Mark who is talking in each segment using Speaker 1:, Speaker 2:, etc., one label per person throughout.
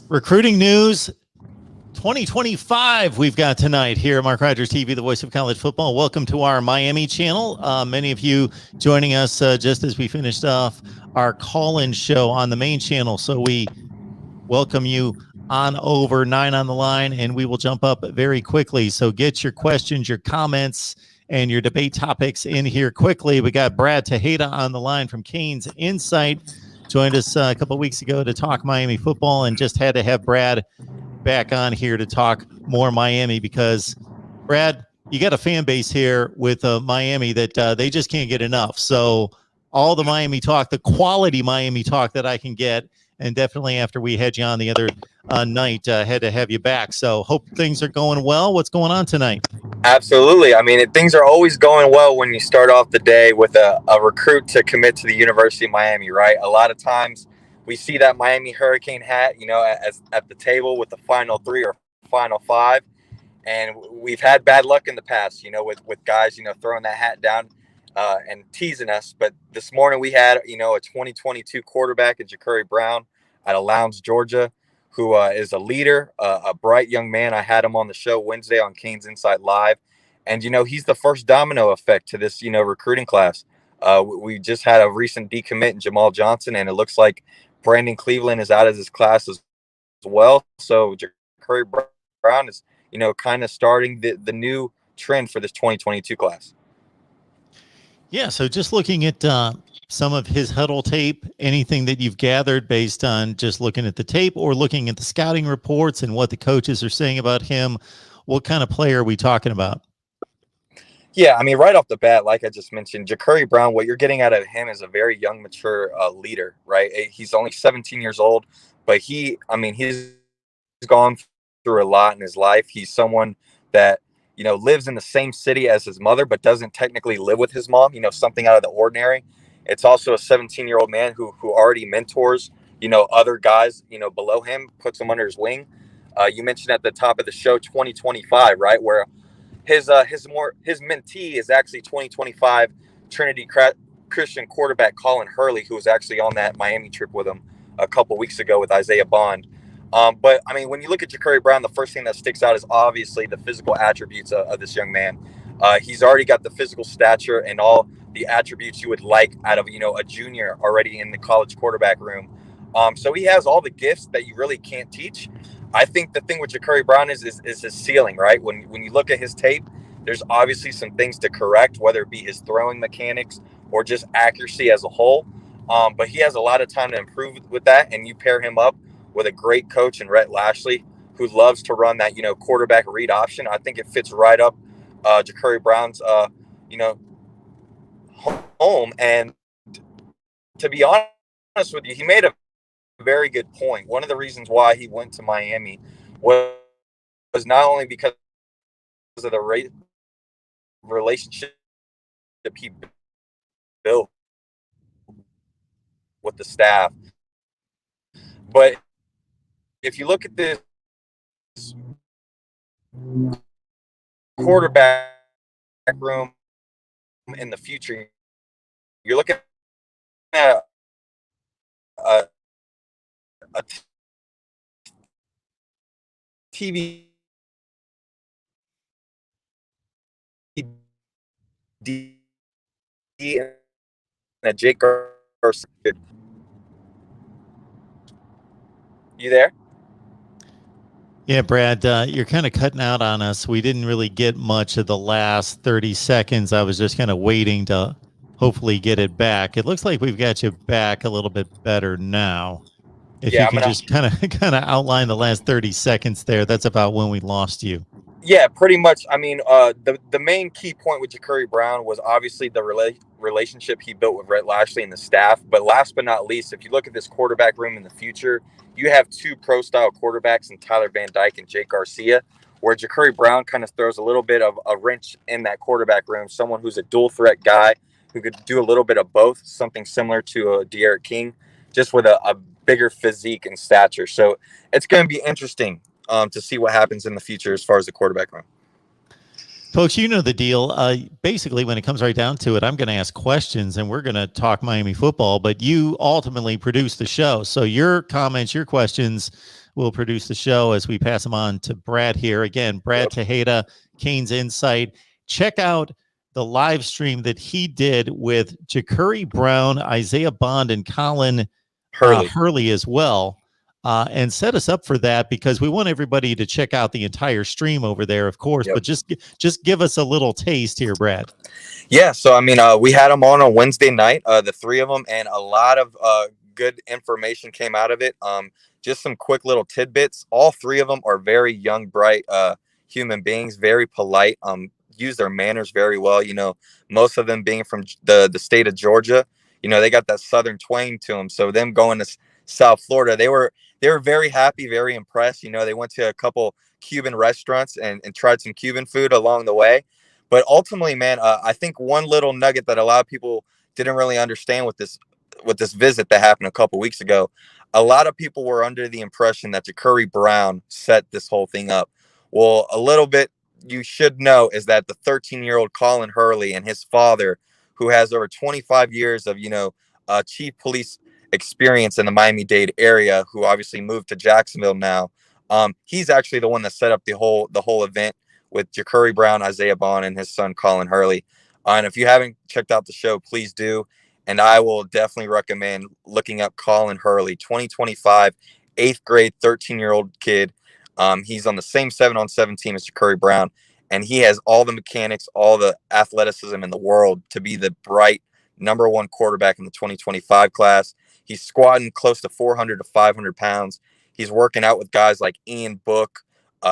Speaker 1: Recruiting news 2025 we've got tonight here at Mark Rogers TV, the voice of college football. Welcome to our Miami channel. Many of you joining us just as we finished off our call-in show on the main channel. So we welcome you on over 9 on the line, and we will jump up very quickly. So get your questions, your comments, and your debate topics in here quickly. We got Brad Tejeda on the line from Canes Insight. Joined us a couple of weeks ago to talk Miami football, and just had to have Brad back on here to talk more Miami because, Brad, you got a fan base here with Miami that they just can't get enough. So all the Miami talk, the quality Miami talk that I can get, and definitely after we had you on the other night, had to have you back. So hope things are going well. What's going on tonight?
Speaker 2: Absolutely. I mean, things are always going well when you start off the day with a recruit to commit to the University of Miami, right? A lot of times we see that Miami Hurricane hat, as at the table with the final 3 or final 5. And we've had bad luck in the past, with guys, throwing that hat down and teasing us. But this morning we had, a 2022 quarterback in Ja'Curry Brown out of Lowndes, Georgia, who is a leader, a bright young man. I had him on the show Wednesday on Canes Insight Live. And, he's the first domino effect to this, recruiting class. We just had a recent decommit in Jamal Johnson, and it looks like Brandon Cleveland is out of this class as well. So Ja'Curry Brown is, kind of starting the new trend for this 2022 class.
Speaker 1: Yeah, so just looking at some of his huddle tape, anything that you've gathered based on just looking at the tape or looking at the scouting reports and what the coaches are saying about him, what kind of player are we talking about?
Speaker 2: Yeah, I mean, right off the bat, like I just mentioned, Ja'Curry Brown, what you're getting out of him is a very young, mature leader, right? He's only 17 years old, but he's gone through a lot in his life. He's someone that, lives in the same city as his mother, but doesn't technically live with his mom, something out of the ordinary. It's also a 17-year-old man who already mentors, other guys, below him, puts them under his wing. You mentioned at the top of the show, 2025, right? Where his mentee is actually 2025 Trinity Christian quarterback Colin Hurley, who was actually on that Miami trip with him a couple weeks ago with Isaiah Bond. But I mean, when you look at Ja'Curry Brown, the first thing that sticks out is obviously the physical attributes of this young man. He's already got the physical stature and all the attributes you would like out of, a junior already in the college quarterback room. So he has all the gifts that you really can't teach. I think the thing with Ja'Curry Brown is his ceiling, right? When you look at his tape, there's obviously some things to correct, whether it be his throwing mechanics or just accuracy as a whole. But he has a lot of time to improve with that. And you pair him up with a great coach in Rhett Lashley, who loves to run that, quarterback read option. I think it fits right up Ja'Curry Brown's, home. And to be honest with you, he made a very good point. One of the reasons why he went to Miami was not only because of the relationship he built with the staff, but if you look at this quarterback room in the future, you're looking at a TV and a Jake Garcia. You there?
Speaker 1: Yeah, Brad, you're kind of cutting out on us. We didn't really get much of the last 30 seconds. I was just kind of waiting to hopefully get it back. It looks like we've got you back a little bit better now. If you can just kind of outline the last 30 seconds there, that's about when we lost you.
Speaker 2: Yeah, pretty much. I mean, the main key point with Ja'Curry Brown was obviously the relationship he built with Rhett Lashley and the staff. But last but not least, if you look at this quarterback room in the future, you have 2 pro-style quarterbacks in Tyler Van Dyke and Jake Garcia, where Ja'Curry Brown kind of throws a little bit of a wrench in that quarterback room, someone who's a dual-threat guy who could do a little bit of both, something similar to De'Aaron King, just with a bigger physique and stature. So it's going to be interesting to see what happens in the future as far as the quarterback room.
Speaker 1: Folks, you know the deal. Basically, when it comes right down to it, I'm going to ask questions and we're going to talk Miami football, but you ultimately produce the show. So your comments, your questions will produce the show as we pass them on to Brad here. Again, Brad Tejeda, Canes Insight. Check out the live stream that he did with Ja'Curry Brown, Isaiah Bond, and Colin Hurley as well. And set us up for that because we want everybody to check out the entire stream over there, of course. But just give us a little taste here, Brad.
Speaker 2: Yeah, so I mean, we had them on Wednesday night, the three of them, and a lot of good information came out of it. Just some quick little tidbits. All three of them are very young, bright human beings, very polite. Use their manners very well. You know, most of them being from the state of Georgia. You know, they got that southern twang to them. So them going to South Florida, they were very happy, very impressed. You know, they went to a couple Cuban restaurants and tried some Cuban food along the way. But ultimately, man, I think one little nugget that a lot of people didn't really understand with this visit that happened a couple weeks ago, a lot of people were under the impression that Ja'Curry Brown set this whole thing up. Well, a little bit you should know is that the 13-year-old Colin Hurley and his father, who has over 25 years of, chief police experience in the Miami-Dade area, who obviously moved to Jacksonville now, he's actually the one that set up the whole event with Ja'Curry Brown, Isaiah Bond, and his son Colin Hurley. And if you haven't checked out the show, please do. And I will definitely recommend looking up Colin Hurley, 2025, 8th grade, 13-year-old kid. He's on the same 7-on-7 team as Ja'Curry Brown, and he has all the mechanics, all the athleticism in the world to be the bright number one quarterback in the 2025 class. He's squatting close to 400 to 500 pounds. He's working out with guys like Ian Book,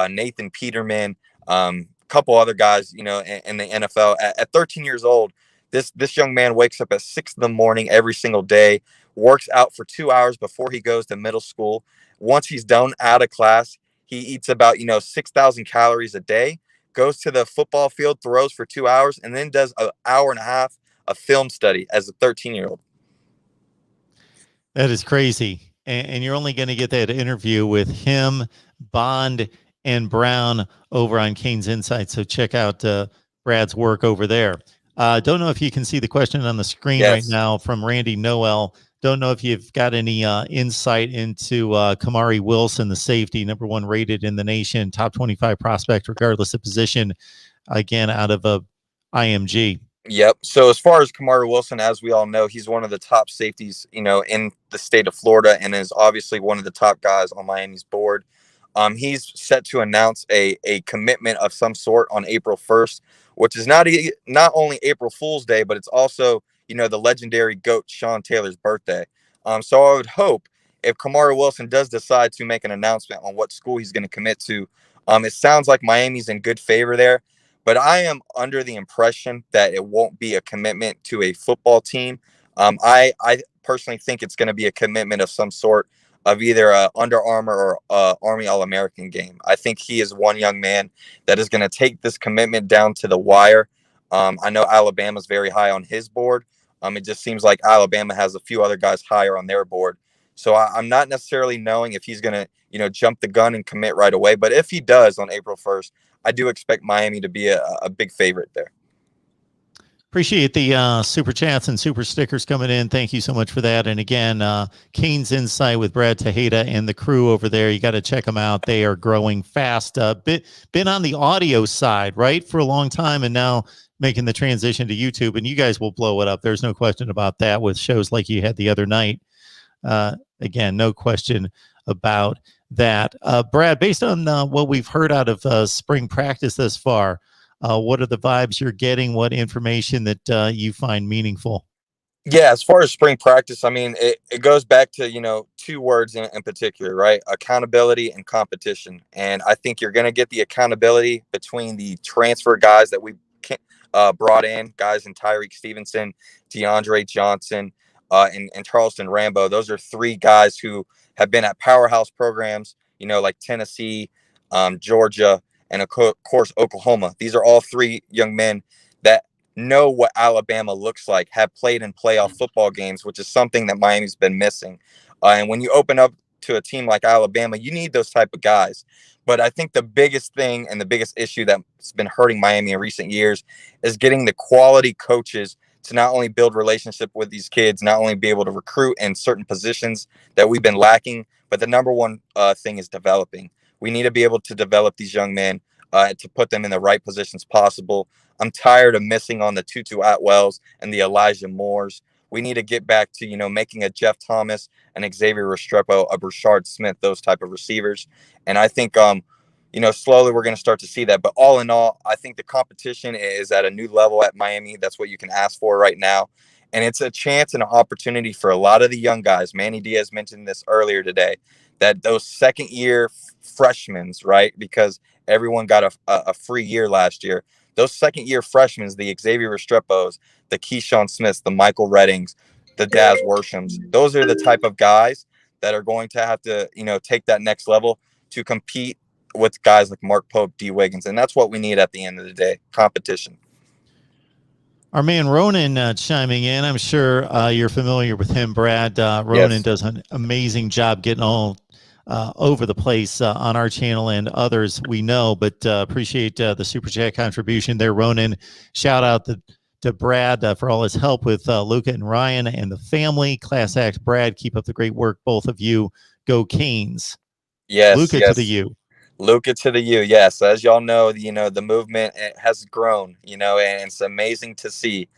Speaker 2: Nathan Peterman, a couple other guys, in the NFL. At 13 years old, this young man wakes up at 6 a.m. every single day, works out for 2 hours before he goes to middle school. Once he's done out of class, he eats about 6,000 calories a day, goes to the football field, throws for 2 hours, and then does an hour and a half of film study as a 13-year-old.
Speaker 1: That is crazy. And you're only going to get that interview with him, Bond, and Brown over on Canes Insight. So check out Brad's work over there. Don't know if you can see the question on the screen right now from Randy Noel. Don't know if you've got any insight into Kamari Wilson, the safety, number one rated in the nation, top 25 prospect, regardless of position, again, out of IMG.
Speaker 2: Yep. So as far as Kamari Wilson, as we all know, he's one of the top safeties, in the state of Florida, and is obviously one of the top guys on Miami's board. He's set to announce a commitment of some sort on April 1st, which is not only April Fool's Day, but it's also, the legendary GOAT Sean Taylor's birthday. So I would hope if Kamari Wilson does decide to make an announcement on what school he's going to commit to, it sounds like Miami's in good favor there. But I am under the impression that it won't be a commitment to a football team. I personally think it's going to be a commitment of some sort of either a Under Armour or Army All-American game. I think he is one young man that is going to take this commitment down to the wire. I know Alabama's very high on his board. It just seems like Alabama has a few other guys higher on their board. So I'm not necessarily knowing if he's going to, jump the gun and commit right away. But if he does on April 1st, I do expect Miami to be a big favorite there.
Speaker 1: Appreciate the super chats and super stickers coming in. Thank you so much for that. And again, Canes Insight with Brad Tejeda and the crew over there. You got to check them out. They are growing fast. Been on the audio side, right, for a long time, and now making the transition to YouTube. And you guys will blow it up. There's no question about that with shows like you had the other night. Again, no question about that. Brad, based on what we've heard out of spring practice thus far, what are the vibes you're getting? What information that you find meaningful?
Speaker 2: Yeah, as far as spring practice, I mean, it goes back to, two words in particular, right? Accountability and competition. And I think you're going to get the accountability between the transfer guys that we brought in, guys in Tyreek Stevenson, DeAndre Johnson, and Charleston Rambo. Those are three guys who have been at powerhouse programs, like Tennessee, Georgia, and of course, Oklahoma. These are all three young men that know what Alabama looks like, have played in playoff football games, which is something that Miami's been missing. And when you open up to a team like Alabama, you need those type of guys. But I think the biggest thing and the biggest issue that's been hurting Miami in recent years is getting the quality coaches to not only build relationship with these kids, not only be able to recruit in certain positions that we've been lacking, but the number one thing is developing. We need to be able to develop these young men to put them in the right positions possible. I'm tired of missing on the Tutu Atwells and the Elijah Moores. We need to get back to, making a Jeff Thomas, an Xavier Restrepo, a Brashard Smith, those type of receivers. And I think, slowly we're going to start to see that. But all in all, I think the competition is at a new level at Miami. That's what you can ask for right now. And it's a chance and an opportunity for a lot of the young guys. Manny Diaz mentioned this earlier today, that those second-year freshmen, right, because everyone got a free year last year. Those second-year freshmen, the Xavier Restrepos, the Keyshawn Smiths, the Michael Reddings, the Daz Worshams, those are the type of guys that are going to have to, take that next level to compete with guys like Mark Pope, D. Wiggins. And that's what we need at the end of the day, competition.
Speaker 1: Our man Ronan chiming in. I'm sure you're familiar with him, Brad. Ronan does an amazing job getting all over the place on our channel and others we know, but appreciate the Super Chat contribution there, Ronan. Shout out to Brad for all his help with Luca and Ryan and the family. Class act, Brad. Keep up the great work, both of you. Go Canes.
Speaker 2: Yes,
Speaker 1: Luca to the U.
Speaker 2: Luca to the U. Yes, as y'all know, the movement has grown, and it's amazing to see.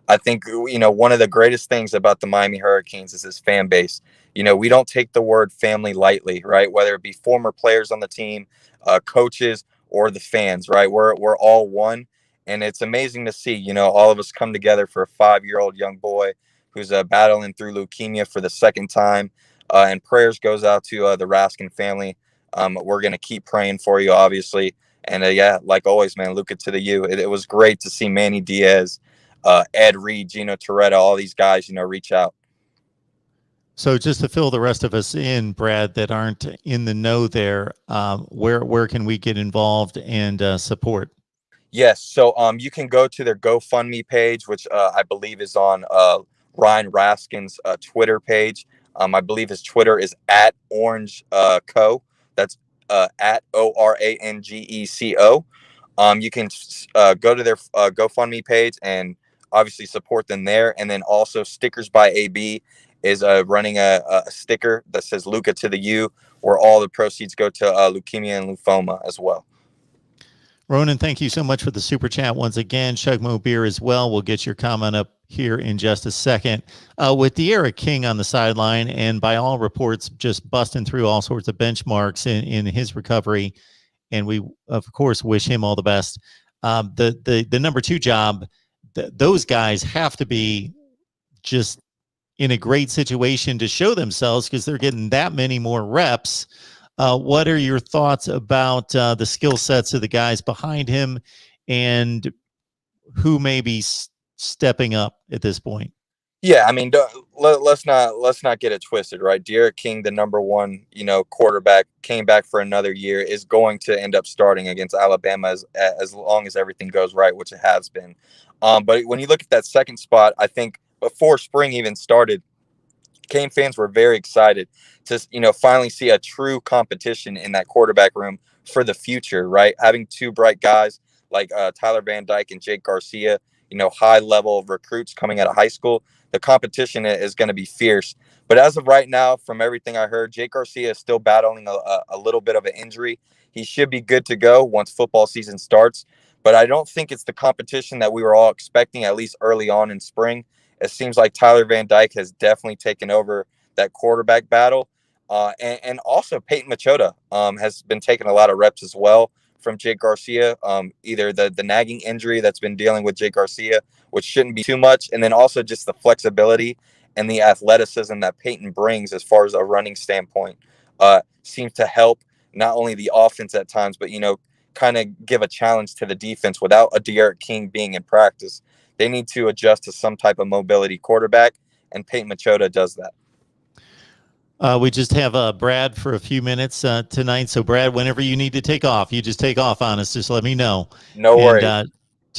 Speaker 2: I think, one of the greatest things about the Miami Hurricanes is his fan base. We don't take the word family lightly, right? Whether it be former players on the team, coaches, or the fans, right? We're all one. And it's amazing to see, all of us come together for a 5-year-old young boy who's battling through leukemia for the second time. And prayers goes out to the Raskin family. We're going to keep praying for you, obviously. And like always, man, Luca to the U. It was great to see Manny Diaz, Ed Reed, Gino Toretta, all these guys, reach out.
Speaker 1: So just to fill the rest of us in, Brad, that aren't in the know there, where can we get involved and support?
Speaker 2: Yes. So you can go to their GoFundMe page, which I believe is on Ryan Raskin's Twitter page. I believe his Twitter is at Orange Co. That's at ORANGECO. You can go to their GoFundMe page and obviously support them there. And then also Stickers by AB is running a sticker that says Luca to the U, where all the proceeds go to leukemia and lymphoma as well.
Speaker 1: Ronan, thank you so much for the super chat once again. Chugmo Beer as well. We'll get your comment up here in just a second. With De'Ara King on the sideline, and by all reports, just busting through all sorts of benchmarks in his recovery, and we, of course, wish him all the best. The number 2 job, those guys have to be just in a great situation to show themselves because they're getting that many more reps. What are your thoughts about the skill sets of the guys behind him and who may be stepping up at this point?
Speaker 2: Yeah, I mean, let's not get it twisted, right? De'Ara King, the number 1, quarterback, came back for another year, is going to end up starting against Alabama as long as everything goes right, which it has been. But when you look at that second spot, I think before spring even started, Cane fans were very excited to, finally see a true competition in that quarterback room for the future, right? Having 2 bright guys like Tyler Van Dyke and Jake Garcia, high level recruits coming out of high school. The competition is going to be fierce. But as of right now, from everything I heard, Jake Garcia is still battling a little bit of an injury. He should be good to go once football season starts. But I don't think it's the competition that we were all expecting, at least early on in spring. It seems like Tyler Van Dyke has definitely taken over that quarterback battle. And also Peyton Machota has been taking a lot of reps as well from Jake Garcia, either the nagging injury that's been dealing with Jake Garcia, which shouldn't be too much, and then also just the flexibility and the athleticism that Peyton brings as far as a running standpoint seems to help not only the offense at times, but, kind of give a challenge to the defense without a De'Ara King being in practice. They need to adjust to some type of mobility quarterback, and Peyton Machota does that.
Speaker 1: We just have Brad for a few minutes tonight. So, Brad, whenever you need to take off, you just take off on us. Just let me know.
Speaker 2: No worries.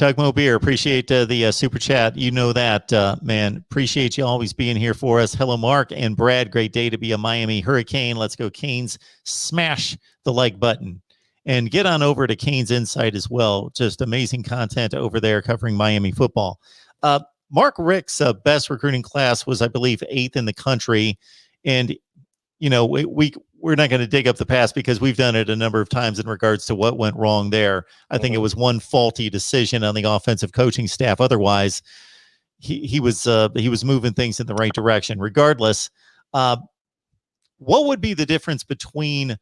Speaker 1: Chugmo Beer, appreciate the super chat. You know that, man. Appreciate you always being here for us. Hello, Mark and Brad. Great day to be a Miami Hurricane. Let's go, Canes. Smash the like button and get on over to Canes Insight as well. Just amazing content over there covering Miami football. Mark Richt's best recruiting class was, I believe, 8th in the country. And, you know, we're not going to dig up the past because we've done it a number of times in regards to what went wrong there. I think it was one faulty decision on the offensive coaching staff. Otherwise, he was moving things in the right direction. Regardless, what would be the difference between,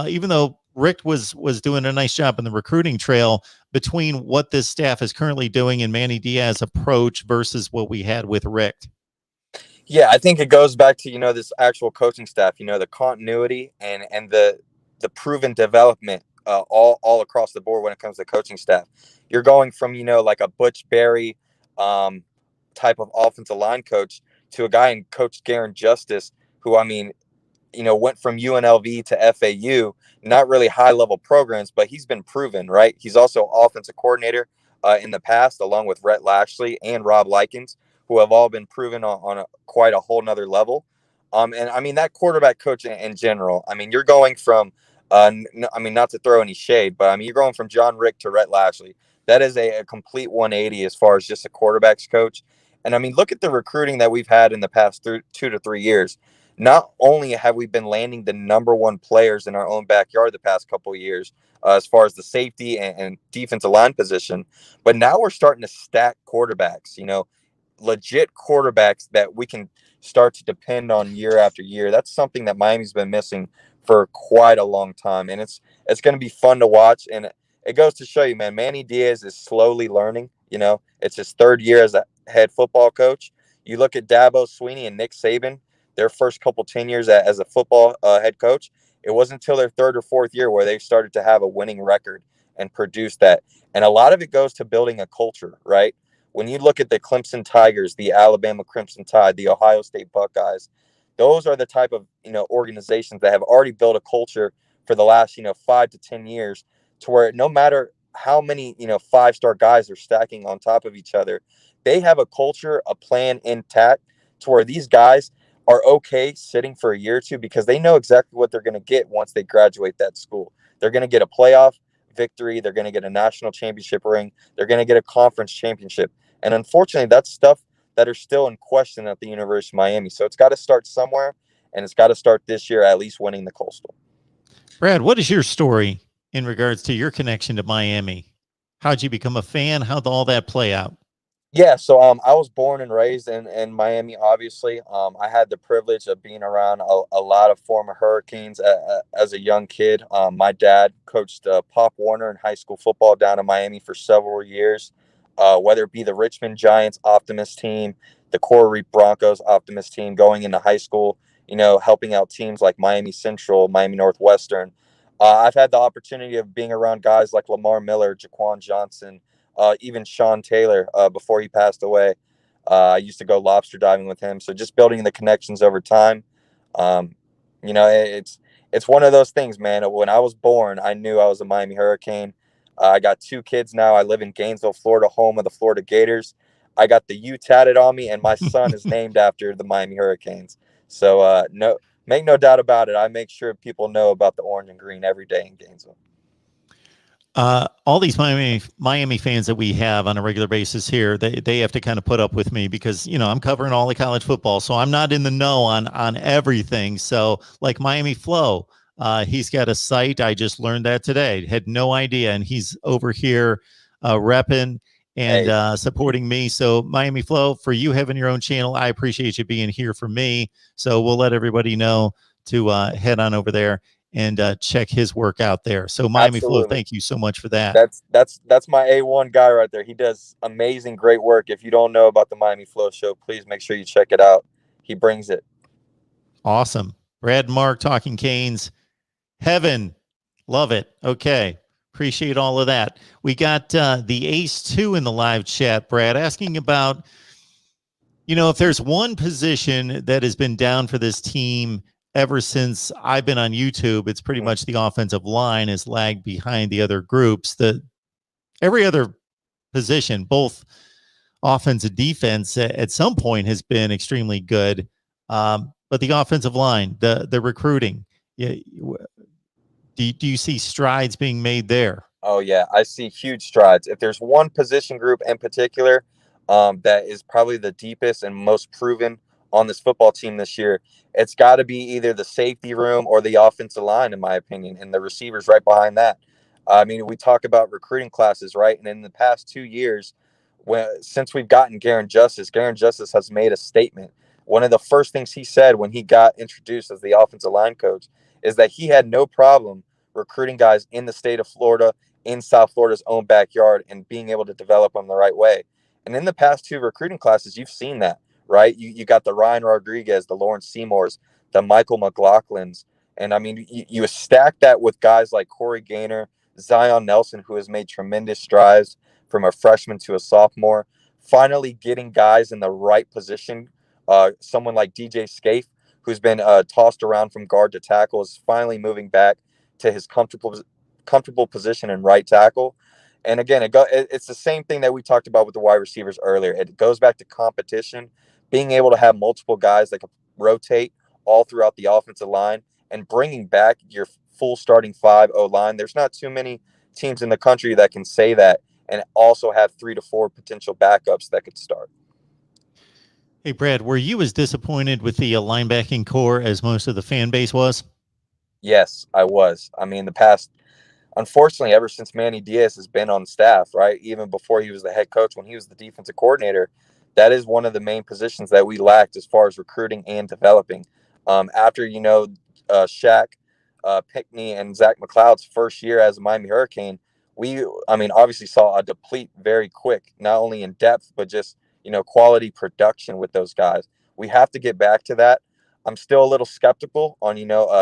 Speaker 1: even though Richt was doing a nice job in the recruiting trail, between what this staff is currently doing and Manny Diaz's approach versus what we had with Richt?
Speaker 2: Yeah, I think it goes back to, this actual coaching staff, the continuity and the proven development all across the board when it comes to coaching staff. You're going from, like a Butch Berry type of offensive line coach to a guy in Coach Garen Justice, who, went from UNLV to FAU, not really high level programs, but he's been proven, right? He's also offensive coordinator in the past, along with Rhett Lashley and Rob Likens, who have all been proven on quite a whole nother level. And that quarterback coach in general, you're going from, not to throw any shade, but you're going from John Richt to Rhett Lashley. That is a complete 180 as far as just a quarterback's coach. And look at the recruiting that we've had in the past 2 to 3 years. Not only have we been landing the number one players in our own backyard the past couple of years, as far as the safety and defensive line position, but now we're starting to stack quarterbacks, legit quarterbacks that we can start to depend on year after year. That's something that Miami's been missing for quite a long time. And it's going to be fun to watch. And it goes to show you, man, Manny Diaz is slowly learning. It's his 3rd year as a head football coach. You look at Dabo Swinney and Nick Saban, their first couple tenures as a football head coach. It wasn't until their 3rd or 4th year where they started to have a winning record and produce that. And a lot of it goes to building a culture, right? When you look at the Clemson Tigers, the Alabama Crimson Tide, the Ohio State Buckeyes, those are the type of, organizations that have already built a culture for the last, 5 to 10 years, to where no matter how many, 5-star guys are stacking on top of each other, they have a culture, a plan intact, to where these guys are okay sitting for a year or two because they know exactly what they're going to get once they graduate that school. They're going to get a playoff victory. They're going to get a national championship ring. They're going to get a conference championship. And unfortunately, that's stuff that are still in question at the University of Miami. So it's got to start somewhere, and it's got to start this year, at least winning the Coastal.
Speaker 1: Brad, what is your story in regards to your connection to Miami? How'd you become a fan? How'd all that play out?
Speaker 2: Yeah, so I was born and raised in Miami, obviously. I had the privilege of being around a lot of former Hurricanes as a young kid. My dad coached Pop Warner in high school football down in Miami for several years, whether it be the Richmond Giants Optimist team, the Coral Reef Broncos Optimist team going into high school, helping out teams like Miami Central, Miami Northwestern. I've had the opportunity of being around guys like Lamar Miller, Jaquan Johnson, even Sean Taylor before he passed away. I used to go lobster diving with him. So just building the connections over time. It's one of those things, man. When I was born, I knew I was a Miami Hurricane. I got 2 kids now. I live in Gainesville, Florida, home of the Florida Gators. I got the U tatted on me, and my son is named after the Miami Hurricanes. So make no doubt about it. I make sure people know about the orange and green every day in Gainesville.
Speaker 1: All these Miami fans that we have on a regular basis here, they have to kind of put up with me because, I'm covering all the college football. So I'm not in the know on everything. So like Miami Flow, he's got a site. I just learned that today. Had no idea. And he's over here repping and supporting me. So Miami Flow, for you having your own channel, I appreciate you being here for me. So we'll let everybody know to head on over there and check his work out there. So Miami
Speaker 2: Absolutely.
Speaker 1: Flow, thank you so much for that.
Speaker 2: That's my A1 guy right there. He does amazing, great work. If you don't know about the Miami Flow show, please make sure you check it out. He brings it.
Speaker 1: Awesome. Brad and Mark talking Canes. Heaven. Love it. Okay. Appreciate all of that. We got the Ace 2 in the live chat, Brad, asking about, if there's one position that has been down for this team ever since I've been on YouTube, it's pretty much the offensive line has lagged behind the other groups. Every other position, both offense and defense, at some point has been extremely good. But the offensive line, the recruiting, yeah, do you see strides being made there?
Speaker 2: Oh yeah, I see huge strides. If there's one position group in particular that is probably the deepest and most proven on this football team this year, it's got to be either the safety room or the offensive line, in my opinion, and the receivers right behind that. I mean, we talk about recruiting classes, right? And in the past 2 years, since we've gotten Garen Justice has made a statement. One of the first things he said when he got introduced as the offensive line coach is that he had no problem recruiting guys in the state of Florida, in South Florida's own backyard, and being able to develop them the right way. And in the past 2 recruiting classes, you've seen that, right? You got the Ryan Rodriguez, the Lawrence Seymours, the Michael McLaughlins. And I mean, you stack that with guys like Corey Gaynor, Zion Nelson, who has made tremendous strides from a freshman to a sophomore, finally getting guys in the right position. Someone like DJ Scaife, who's been tossed around from guard to tackle, is finally moving back to his comfortable position in right tackle. And again, it's the same thing that we talked about with the wide receivers earlier. It goes back to competition, being able to have multiple guys that can rotate all throughout the offensive line and bringing back your full starting 5 O-line. There's not too many teams in the country that can say that and also have 3 to 4 potential backups that could start.
Speaker 1: Hey, Brad, were you as disappointed with the linebacking core as most of the fan base was?
Speaker 2: Yes, I was. I mean, unfortunately, ever since Manny Diaz has been on staff, right, even before he was the head coach, when he was the defensive coordinator, that is one of the main positions that we lacked as far as recruiting and developing. After, Shaq, Pickney, and Zach McLeod's first year as a Miami Hurricane, obviously saw a deplete very quick, not only in depth, but just, quality production with those guys. We have to get back to that. I'm still a little skeptical on,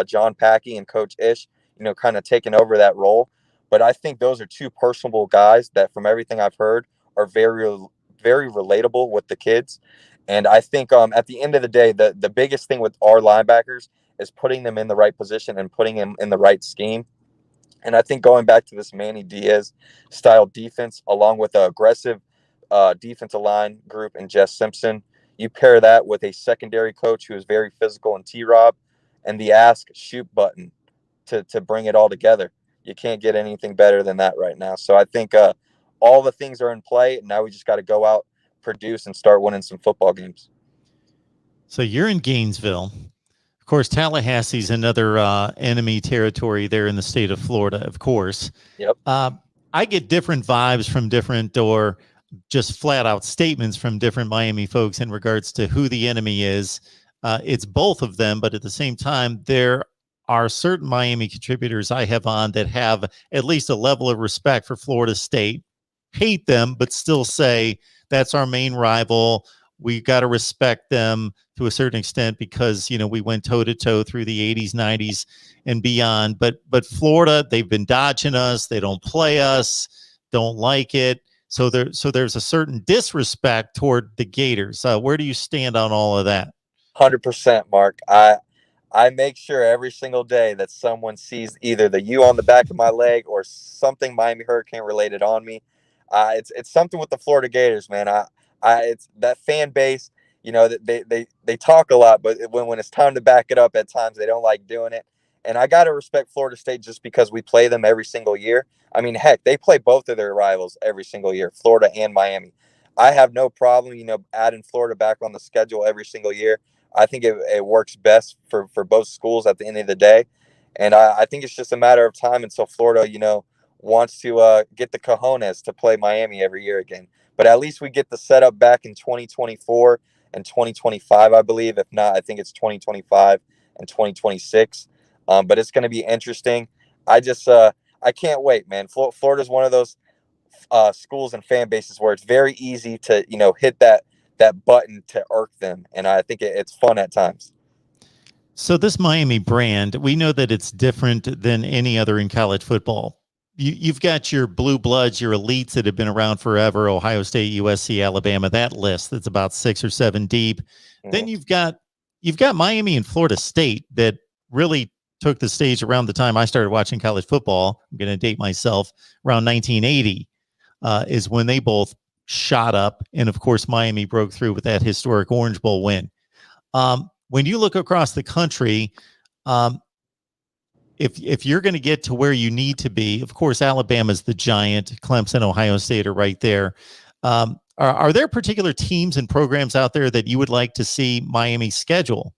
Speaker 2: John Packey and Coach Ish, kind of taking over that role. But I think those are 2 personable guys that, from everything I've heard, are very, very relatable with the kids. And I think at the end of the day, the biggest thing with our linebackers is putting them in the right position and putting them in the right scheme. And I think going back to this Manny Diaz style defense, along with an aggressive defensive line group and Jess Simpson, you pair that with a secondary coach who is very physical in T-Rob and the ask shoot button to bring it all together. You can't get anything better than that right now. So I think all the things are in play. And now we just got to go out, produce, and start winning some football games.
Speaker 1: So you're in Gainesville. Of course, Tallahassee's another enemy territory there in the state of Florida, of course.
Speaker 2: Yep.
Speaker 1: I get different vibes from different, or just flat out statements from different Miami folks in regards to who the enemy is. It's both of them, but at the same time, there are certain Miami contributors I have on that have at least a level of respect for Florida State, hate them, but still say that's our main rival. We got to respect them to a certain extent because, we went toe to toe through the 80s, 90s and beyond. But Florida, they've been dodging us. They don't play us, don't like it. So there's a certain disrespect toward the Gators. Where do you stand on all of that?
Speaker 2: 100%, Mark. I make sure every single day that someone sees either the U on the back of my leg or something Miami Hurricane related on me. It's something with the Florida Gators, man. It's that fan base. They talk a lot, but when it's time to back it up, at times they don't like doing it. And I got to respect Florida State just because we play them every single year. I mean, heck, they play both of their rivals every single year, Florida and Miami. I have no problem, adding Florida back on the schedule every single year. I think it works best for both schools at the end of the day. And I think it's just a matter of time until Florida, wants to get the cojones to play Miami every year again. But at least we get the setup back in 2024 and 2025, I believe. If not, I think it's 2025 and 2026. But it's going to be interesting. I can't wait, man. Florida's one of those schools and fan bases where it's very easy to, hit that button to irk them. And I think it's fun at times.
Speaker 1: So this Miami brand, we know that it's different than any other in college football. You've got your blue bloods, your elites that have been around forever, Ohio State, USC, Alabama, that list that's about 6 or 7 deep. Mm-hmm. Then you've got Miami and Florida State that really took the stage around the time I started watching college football. I'm going to date myself, around 1980. is when they both shot up. And of course, Miami broke through with that historic Orange Bowl win. When you look across the country, if you're going to get to where you need to be, of course, Alabama's the giant. Clemson, Ohio State are right there. Are there particular teams and programs out there that you would like to see Miami schedule?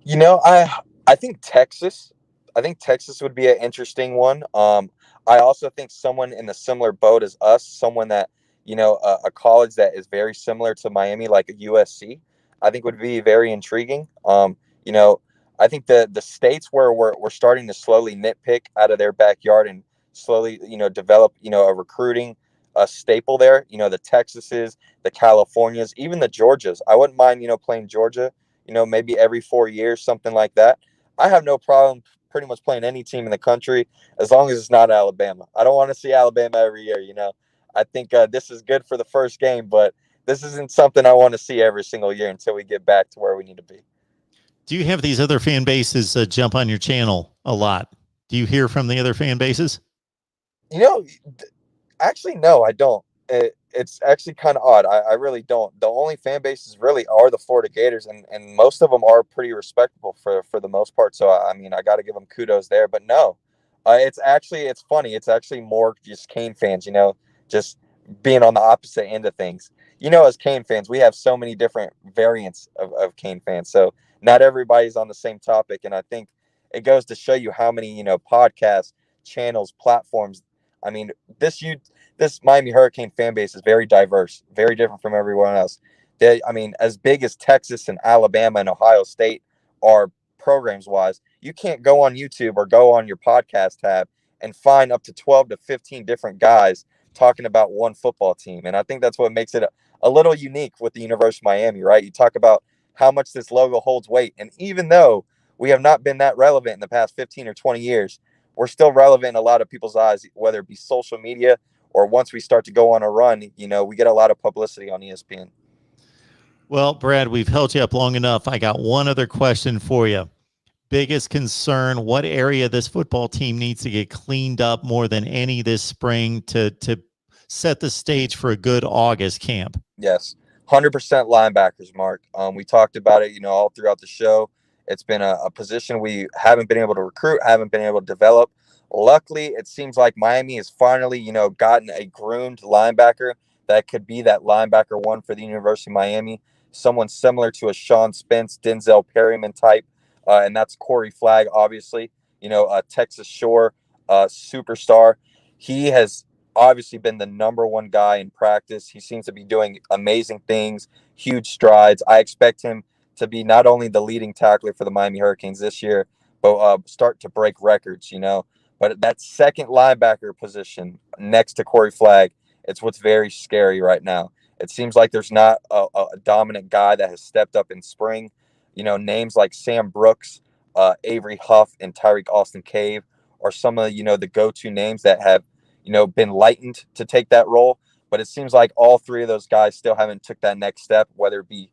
Speaker 2: I think Texas. I think Texas would be an interesting one. I also think someone in the similar boat as us, someone that a college that is very similar to Miami, like a USC, I think would be very intriguing. You know, I think the states where we're starting to slowly nitpick out of their backyard and slowly develop a recruiting staple there. The Texases, the Californias, even the Georgias. I wouldn't mind playing Georgia. Maybe every 4 years, something like that. I have no problem pretty much playing any team in the country as long as it's not Alabama. I don't want to see Alabama every year. I think this is good for the first game, but this isn't something I want to see every single year until we get back to where we need to be.
Speaker 1: Do you have these other fan bases jump on your channel a lot? Do you hear from the other fan bases?
Speaker 2: Actually, no, I don't. It's actually kind of odd. I really don't. The only fan bases really are the Florida Gators, and most of them are pretty respectable for the most part. So, I mean, I got to give them kudos there. But no, it's funny. It's actually more just Cane fans, just being on the opposite end of things. As Cane fans, we have so many different variants of Cane fans. So not everybody's on the same topic. And I think it goes to show you how many, podcasts, channels, platforms. I mean, this Miami Hurricane fan base is very diverse, very different from everyone else. As big as Texas and Alabama and Ohio State are programs wise, you can't go on YouTube or go on your podcast tab and find up to 12 to 15 different guys talking about one football team. And I think that's what makes it a little unique with the University of Miami, right? You talk about how much this logo holds weight. And even though we have not been that relevant in the past 15 or 20 years, we're still relevant in a lot of people's eyes, whether it be social media or once we start to go on a run, we get a lot of publicity on ESPN.
Speaker 1: Well, Brad, we've held you up long enough. I got one other question for you. Biggest concern, what area this football team needs to get cleaned up more than any this spring to set the stage for a good August camp?
Speaker 2: Yes, 100% linebackers, Mark. We talked about it, all throughout the show. It's been a position we haven't been able to recruit, haven't been able to develop. Luckily, it seems like Miami has finally, gotten a groomed linebacker that could be that linebacker one for the University of Miami. Someone similar to a Sean Spence, Denzel Perryman type, and that's Corey Flagg, obviously. A Texas Shore superstar. He has obviously been the number one guy in practice. He seems to be doing amazing things, huge strides. I expect him to be not only the leading tackler for the Miami Hurricanes this year, but start to break records, But that second linebacker position next to Corey Flagg, it's what's very scary right now. It seems like there's not a dominant guy that has stepped up in spring. Names like Sam Brooks, Avery Huff, and Tyreek Austin Cave are some of, the go-to names that have, been lightened to take that role. But it seems like all three of those guys still haven't took that next step, whether it be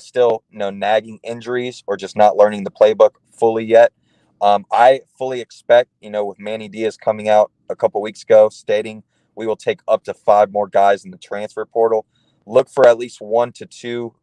Speaker 2: still, nagging injuries or just not learning the playbook fully yet. I fully expect, with Manny Diaz coming out a couple weeks ago stating we will take up to 5 more guys in the transfer portal, look for at least 1 to 2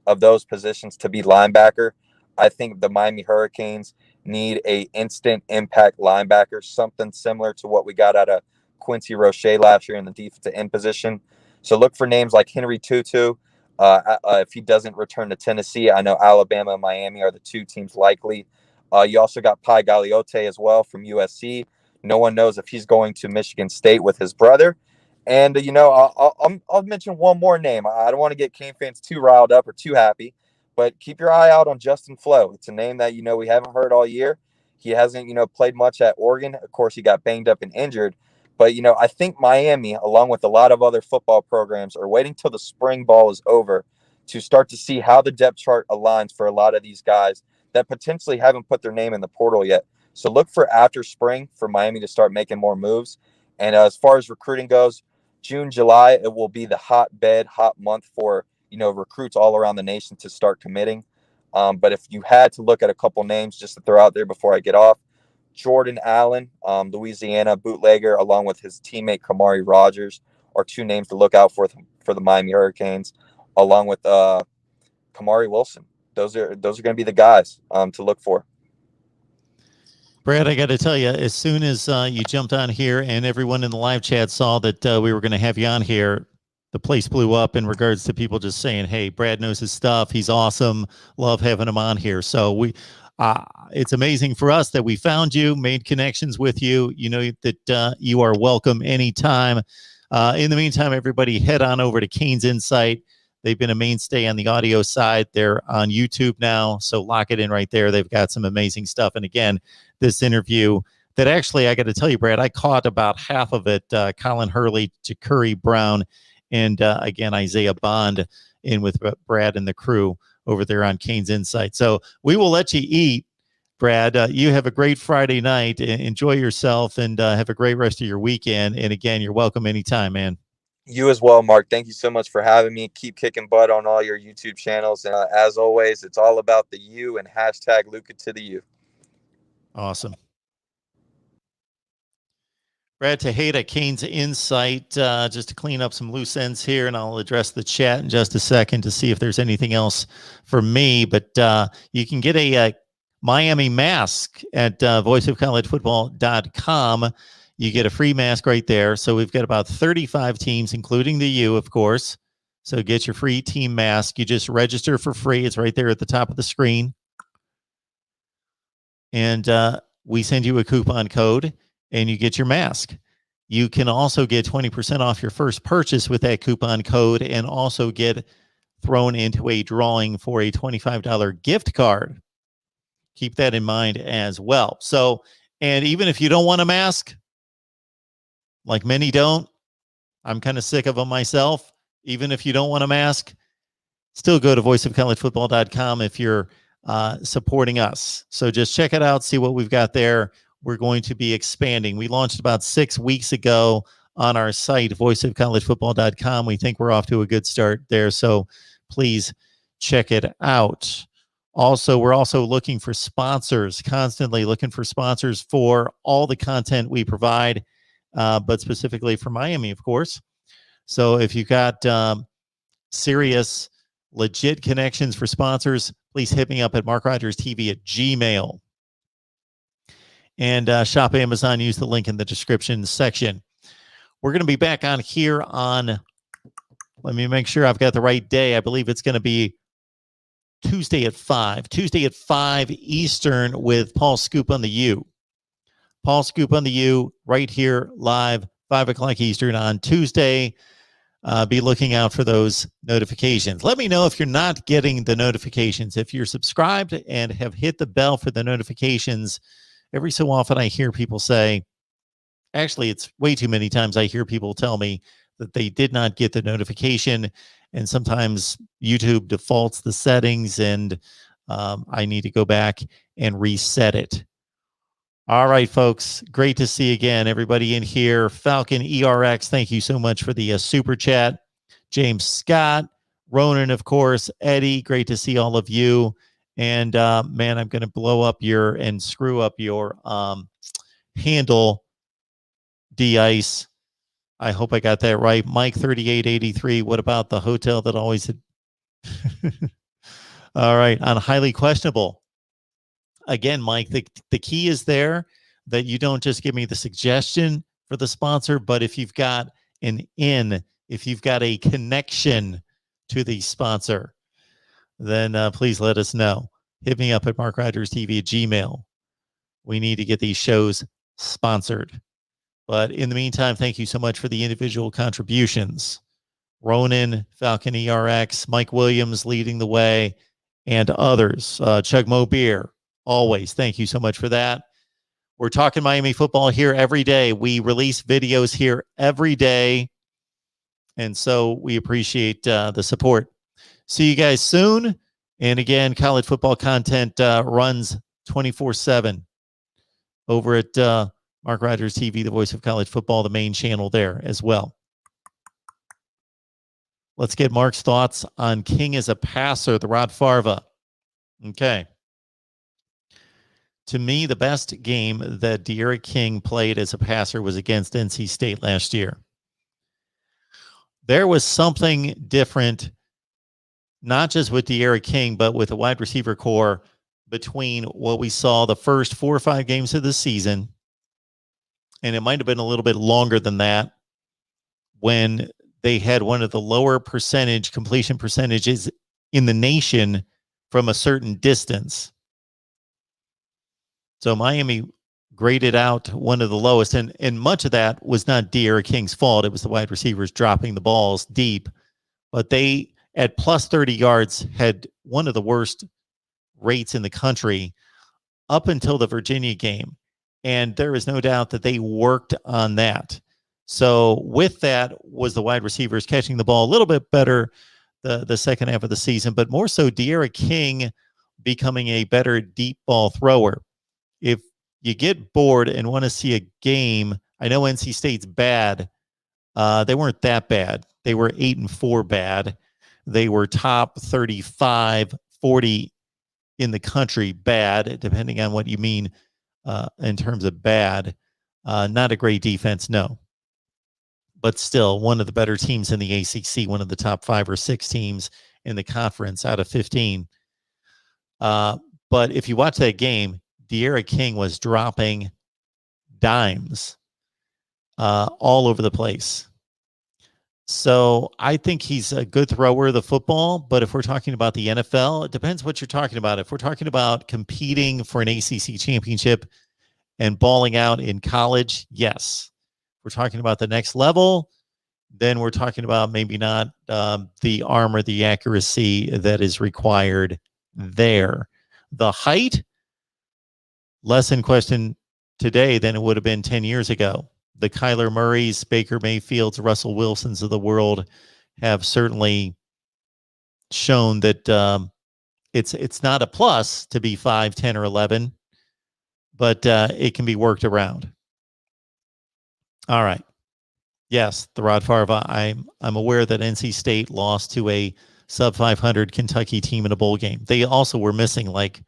Speaker 2: of those positions to be linebacker. I think the Miami Hurricanes need a instant impact linebacker, something similar to what we got out of Quincy Roche last year in the defensive end position. So look for names like Henry Tutu. If he doesn't return to Tennessee, I know Alabama and Miami are the 2 teams likely. You also got Pai Galiote as well from USC. No one knows if he's going to Michigan State with his brother. And, I'll mention one more name. I don't want to get Cane fans too riled up or too happy, but keep your eye out on Justin Flo. It's a name that, we haven't heard all year. He hasn't, played much at Oregon. Of course, he got banged up and injured. But, I think Miami, along with a lot of other football programs, are waiting till the spring ball is over to start to see how the depth chart aligns for a lot of these guys that potentially haven't put their name in the portal yet. So look for after spring for Miami to start making more moves. And as far as recruiting goes, June, July, it will be the hot month for, recruits all around the nation to start committing. But if you had to look at a couple names just to throw out there before I get off, Jordan Allen, Louisiana bootlegger, along with his teammate Kamari Rogers, are two names to look out for the Miami Hurricanes, along with Kamari Wilson. Those are going to be the guys to look for.
Speaker 1: Brad, I got to tell you, as soon as you jumped on here and everyone in the live chat saw that we were going to have you on here, the place blew up in regards to people just saying, "Hey, Brad knows his stuff. He's awesome. Love having him on here." So it's amazing for us that we found you, made connections with you. You know that you are welcome anytime. In the meantime, everybody head on over to Canes Insight. They've been a mainstay on the audio side. They're on YouTube now, so lock it in right there. They've got some amazing stuff. And again, this interview that actually, I got to tell you, Brad, I caught about half of it. Colin Hurley, Ja'Cory Brown, and again, Isaiah Bond in with Brad and the crew over there on Canes Insight. So we will let you eat, Brad. You have a great Friday night. Enjoy yourself and have a great rest of your weekend. And again, you're welcome anytime, man.
Speaker 2: You as well, Mark. Thank you so much for having me. Keep kicking butt on all your YouTube channels. And as always, it's all about the U and hashtag Luca to the U.
Speaker 1: Awesome. Brad Tejeda, Canes Insight, just to clean up some loose ends here, and I'll address the chat in just a second to see if there's anything else for me. But you can get a Miami mask at voiceofcollegefootball.com. You get a free mask right there. So we've got about 35 teams, including the U, of course. So get your free team mask. You just register for free. It's right there at the top of the screen. And we send you a coupon code, and you get your mask. You can also get 20% off your first purchase with that coupon code and also get thrown into a drawing for a $25 gift card. Keep that in mind as well. So, and even if you don't want a mask, like many don't, I'm kind of sick of them myself. Even if you don't want a mask, still go to voiceofcollegefootball.com if you're supporting us. So just check it out, see what we've got there. We're going to be expanding. We launched about 6 weeks ago on our site, voiceofcollegefootball.com. We think we're off to a good start there. So please check it out. Also, we're also looking for sponsors, constantly looking for sponsors for all the content we provide, but specifically for Miami, of course. So if you've got serious, legit connections for sponsors, please hit me up at MarkRogersTV at Gmail. And shop Amazon. Use the link in the description section. We're going to be back on here on, let me make sure I've got the right day. I believe it's going to be Tuesday at 5 Eastern with Paul Scoop on the U. Paul Scoop on the U right here live, 5 o'clock Eastern on Tuesday. Be looking out for those notifications. Let me know if you're not getting the notifications. If you're subscribed and have hit the bell for the notifications, every so often I hear people say, actually, it's way too many times I hear people tell me that they did not get the notification. And sometimes YouTube defaults the settings and I need to go back and reset it. All right, folks. Great to see again everybody in here. Falcon ERX, thank you so much for the super chat. James Scott, Ronan, of course, Eddie, great to see all of you. And man, I'm going to blow up and screw up your handle, D-Ice. I hope I got that right. Mike 3883. What about the hotel that always all right, on highly questionable. Again, Mike, the key is there that you don't just give me the suggestion for the sponsor, but if you've got if you've got a connection to the sponsor, then please let us know. Hit me up at MarkRogersTV at Gmail. We need to get these shows sponsored. But in the meantime, thank you so much for the individual contributions. Ronan, Falcon ERX, Mike Williams leading the way, and others. Chugmo Beer, always. Thank you so much for that. We're talking Miami football here every day. We release videos here every day. And so we appreciate the support. See you guys soon. And again, college football content runs 24/7 over at Mark Rogers TV, the voice of college football, the main channel there as well. Let's get Mark's thoughts on King as a passer, the Rod Farva. Okay. To me, the best game that De'Ara King played as a passer was against NC State last year. There was something different, not just with De'Ara King, but with the wide receiver core between what we saw the first 4 or 5 games of the season, and it might have been a little bit longer than that, when they had one of the lower completion percentages in the nation from a certain distance. So Miami graded out one of the lowest, and much of that was not De'Ara King's fault. It was the wide receivers dropping the balls deep. But they, at plus 30 yards, had one of the worst rates in the country up until the Virginia game. And there is no doubt that they worked on that. So with that was the wide receivers catching the ball a little bit better the second half of the season, but more so De'Ara King becoming a better deep ball thrower. If you get bored and want to see a game, I know NC State's bad. They weren't that bad. They were 8-4 bad. They were top 35, 40 in the country bad, depending on what you mean in terms of bad. Not a great defense, no. But still, one of the better teams in the ACC, one of the top 5 or 6 teams in the conference out of 15. But if you watch that game, De'Ara King was dropping dimes all over the place. So I think he's a good thrower of the football. But if we're talking about the NFL, it depends what you're talking about. If we're talking about competing for an ACC championship and balling out in college, yes. We're talking about the next level, then we're talking about maybe not the arm or the accuracy that is required there. The height, less in question today than it would have been 10 years ago. The Kyler Murrays, Baker Mayfields, Russell Wilsons of the world have certainly shown that it's not a plus to be 5, 10, or 11, but it can be worked around. All right. Yes, the Rod Favre. I'm aware that NC State lost to a sub 500 Kentucky team in a bowl game. They also were missing like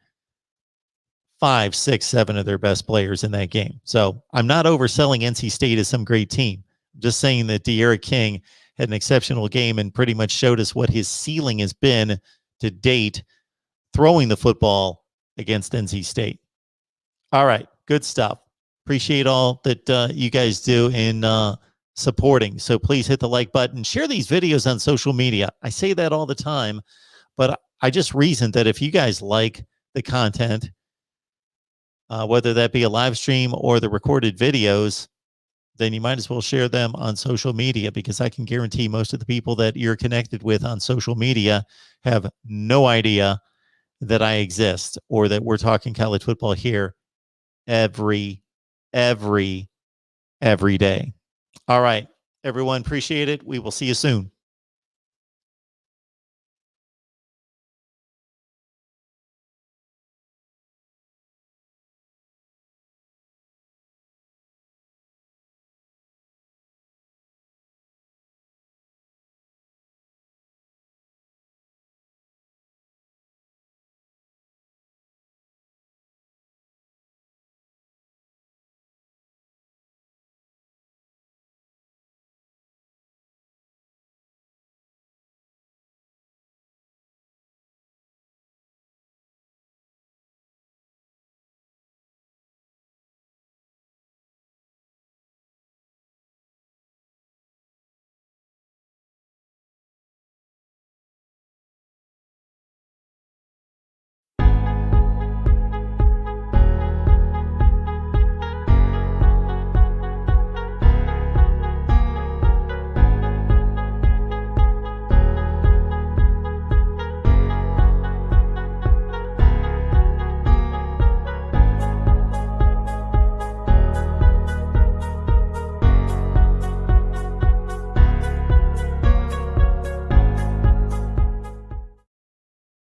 Speaker 1: 5, 6, 7 of their best players in that game. So I'm not overselling NC State as some great team. I'm just saying that De'Ara King had an exceptional game and pretty much showed us what his ceiling has been to date throwing the football against NC State. All right, good stuff. Appreciate all that you guys do in supporting. So please hit the like button. Share these videos on social media. I say that all the time, but I just reasoned that if you guys like the content, whether that be a live stream or the recorded videos, then you might as well share them on social media, because I can guarantee most of the people that you're connected with on social media have no idea that I exist or that we're talking college football here every day. All right, everyone, appreciate it. We will see you soon.